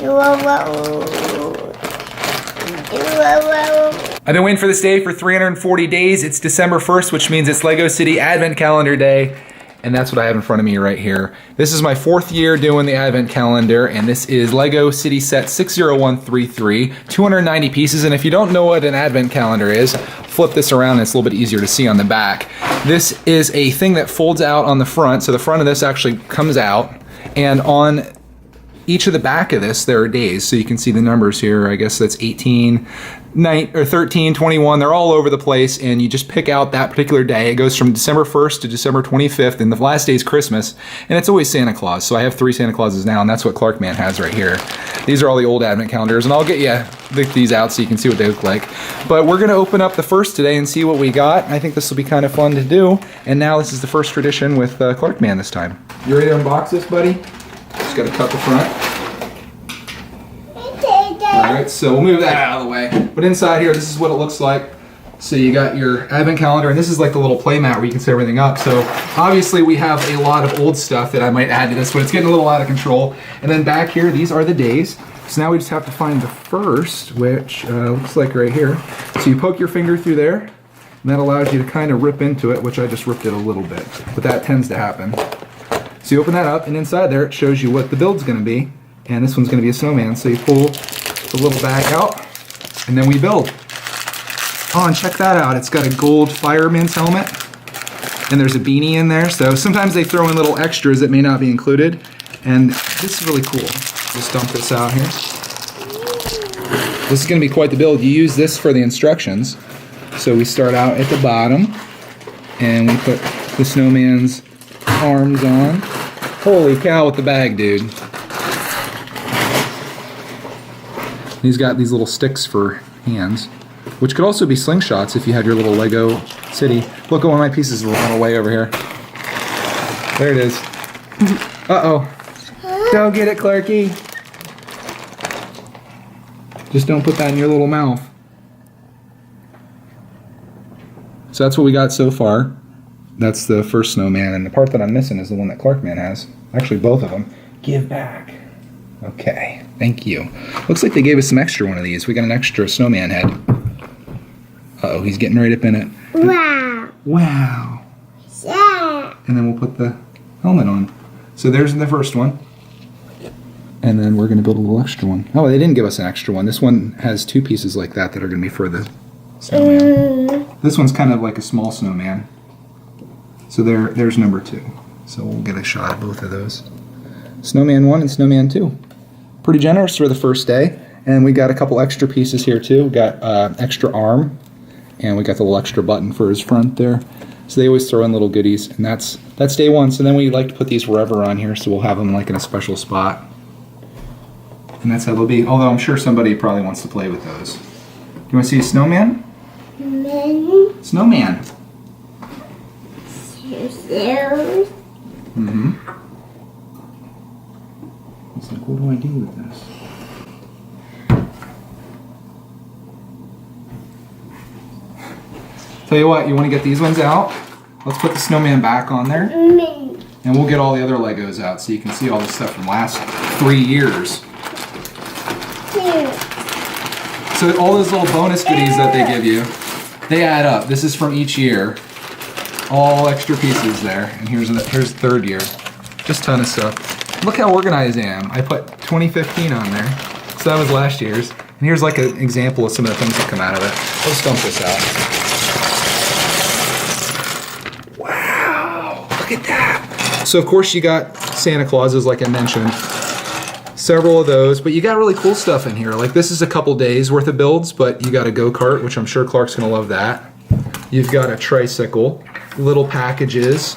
I've been waiting for this day for 340 days. It's December 1st, which means it's Lego City Advent Calendar Day. And that's what I have in front of me right here. This is my 4th year doing the Advent Calendar, and this is Lego City Set 60133, 290 pieces. And if you don't know what an Advent Calendar is, flip this around and it's a little bit easier to see on the back. This is a thing that folds out on the front, so the front of this actually comes out, and on each of the back of this, there are days, so you can see the numbers here. I guess that's 18, 13, 21, they're all over the place, and you just pick out that particular day. It goes from December 1st to December 25th, and the last day is Christmas, and it's always Santa Claus. So I have 3 Santa Clauses now, and that's what Clarkman has right here. These are all the old Advent calendars, and I'll get you these out so you can see what they look like. But we're gonna open up the first today and see what we got. I think this will be kind of fun to do, and now this is the first tradition with Clarkman this time. You ready to unbox this, buddy? Just gotta cut the front. Alright, so we'll move that out of the way. But inside here, this is what it looks like. So you got your Advent calendar, and this is like the little play mat where you can set everything up. So obviously we have a lot of old stuff that I might add to this, but it's getting a little out of control. And then back here, these are the days. So now we just have to find the first, which looks like right here. So you poke your finger through there, and that allows you to kind of rip into it, which I just ripped it a little bit, but that tends to happen. So you open that up, and inside there it shows you what the build's gonna be. And this one's gonna be a snowman. So you pull the little bag out, and then we build. Oh, and check that out. It's got a gold fireman's helmet, and there's a beanie in there. So sometimes they throw in little extras that may not be included, and this is really cool. Just dump this out here. This is gonna be quite the build. You use this for the instructions. So we start out at the bottom, and we put the snowman's arms on. Holy cow with the bag, dude. He's got these little sticks for hands, which could also be slingshots if you had your little Lego city. Look at one of my pieces run away over here. There it is. Uh-oh. Don't get it, Clarky. Just don't put that in your little mouth. So that's what we got so far. That's the first snowman, and the part that I'm missing is the one that Clarkman has. Actually, both of them. Give back. Okay, thank you. Looks like they gave us some extra one of these. We got an extra snowman head. Uh-oh, he's getting right up in it. Wow. Wow. Yeah. And then we'll put the helmet on. So there's the first one. And then we're going to build a little extra one. Oh, they didn't give us an extra one. This one has 2 pieces like that are going to be for the snowman. This one's kind of like a small snowman. So there's number 2. So we'll get a shot of both of those. Snowman 1 and Snowman 2. Pretty generous for the first day. And we got a couple extra pieces here too. We got extra arm, and we got the little extra button for his front there. So they always throw in little goodies, and that's day 1. So then we like to put these wherever on here, so we'll have them like in a special spot. And that's how they'll be. Although I'm sure somebody probably wants to play with those. Do you want to see a snowman? Snowman. Mm-hmm. It's like, what do I do with this? Tell you what, you want to get these ones out? Let's put the snowman back on there. And we'll get all the other Legos out so you can see all the stuff from the last 3 years. So all those little bonus goodies that they give you, they add up. This is from each year. All extra pieces there. And here's the 3rd year. Just a ton of stuff. Look how organized I am. I put 2015 on there. So that was last year's. And here's like an example of some of the things that come out of it. Let's dump this out. Wow, look at that. So of course you got Santa Clauses like I mentioned. Several of those, but you got really cool stuff in here. Like this is a couple days worth of builds, but you got a go-kart, which I'm sure Clark's gonna love that. You've got a tricycle, little packages,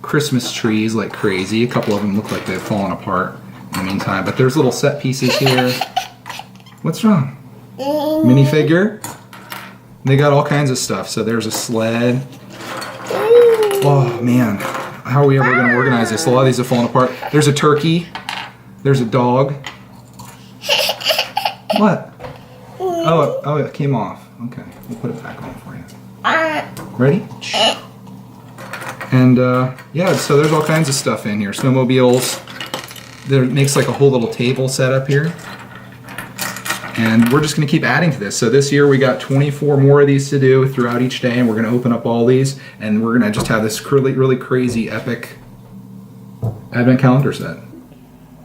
Christmas trees like crazy. A couple of them look like they've fallen apart in the meantime, but there's little set pieces here. What's wrong? Minifigure? They got all kinds of stuff. So there's a sled. Oh man, how are we ever gonna organize this? A lot of these have fallen apart. There's a turkey. There's a dog. What? Oh, it came off. Okay, we'll put it back on for you. Ready? And yeah, so there's all kinds of stuff in here. Snowmobiles, that makes like a whole little table setup here. And we're just going to keep adding to this. So this year we got 24 more of these to do throughout each day, and we're going to open up all these, and we're going to just have this really, really crazy, epic advent calendar set.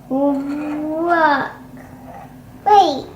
Look. Wait.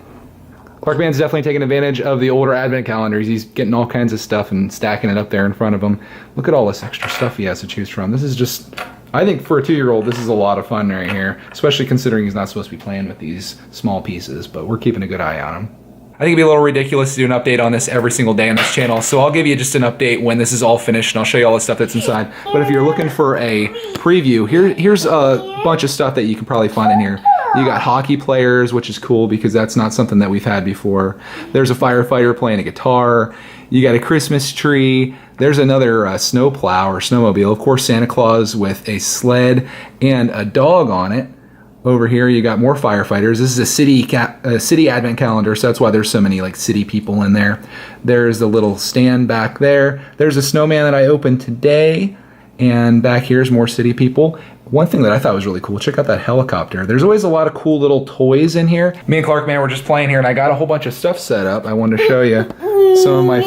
Clark Man's definitely taking advantage of the older advent calendars. He's getting all kinds of stuff and stacking it up there in front of him. Look at all this extra stuff he has to choose from. This is just, I think for a 2-year-old, this is a lot of fun right here, especially considering he's not supposed to be playing with these small pieces, but we're keeping a good eye on him. I think it'd be a little ridiculous to do an update on this every single day on this channel, so I'll give you just an update when this is all finished, and I'll show you all the stuff that's inside. But if you're looking for a preview, here's a bunch of stuff that you can probably find in here. You got hockey players, which is cool because that's not something that we've had before. There's a firefighter playing a guitar. You got a Christmas tree. There's another snowplow or snowmobile. Of course, Santa Claus with a sled and a dog on it. Over here, you got more firefighters. This is a city advent calendar, so that's why there's so many like city people in there. There's the little stand back there. There's a snowman that I opened today, and back here's more city people. One thing that I thought was really cool, check out that helicopter. There's always a lot of cool little toys in here. Me and Clark Man were just playing here, and I got a whole bunch of stuff set up. I wanted to show you some of my...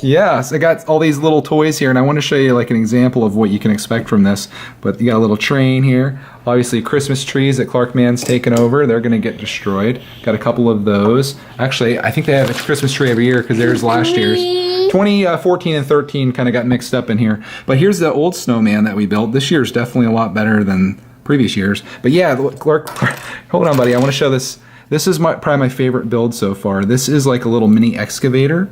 Yeah, so I got all these little toys here, and I want to show you like an example of what you can expect from this. But you got a little train here. Obviously, Christmas trees that Clark Man's taken over. They're going to get destroyed. Got a couple of those. Actually, I think they have a Christmas tree every year because there's last year's. 2014 and 13 kind of got mixed up in here. But here's the old snowman that we built. This year's definitely a lot better than previous years. But yeah, Clark, hold on, buddy. I want to show this. This is probably my favorite build so far. This is like a little mini excavator.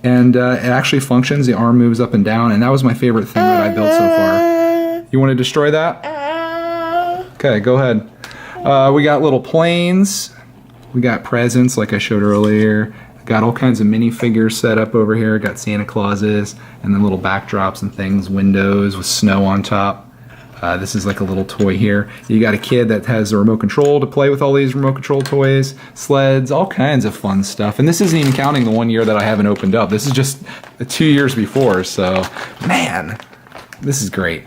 And it actually functions. The arm moves up and down. And that was my favorite thing that I built so far. You want to destroy that? Okay, go ahead. We got little planes. We got presents like I showed earlier. Got all kinds of minifigures set up over here. Got Santa Clauses and then little backdrops and things, windows with snow on top. This is like a little toy here. You got a kid that has a remote control to play with all these remote control toys, sleds, all kinds of fun stuff. And this isn't even counting the 1 year that I haven't opened up. This is just 2 years before, so man, this is great.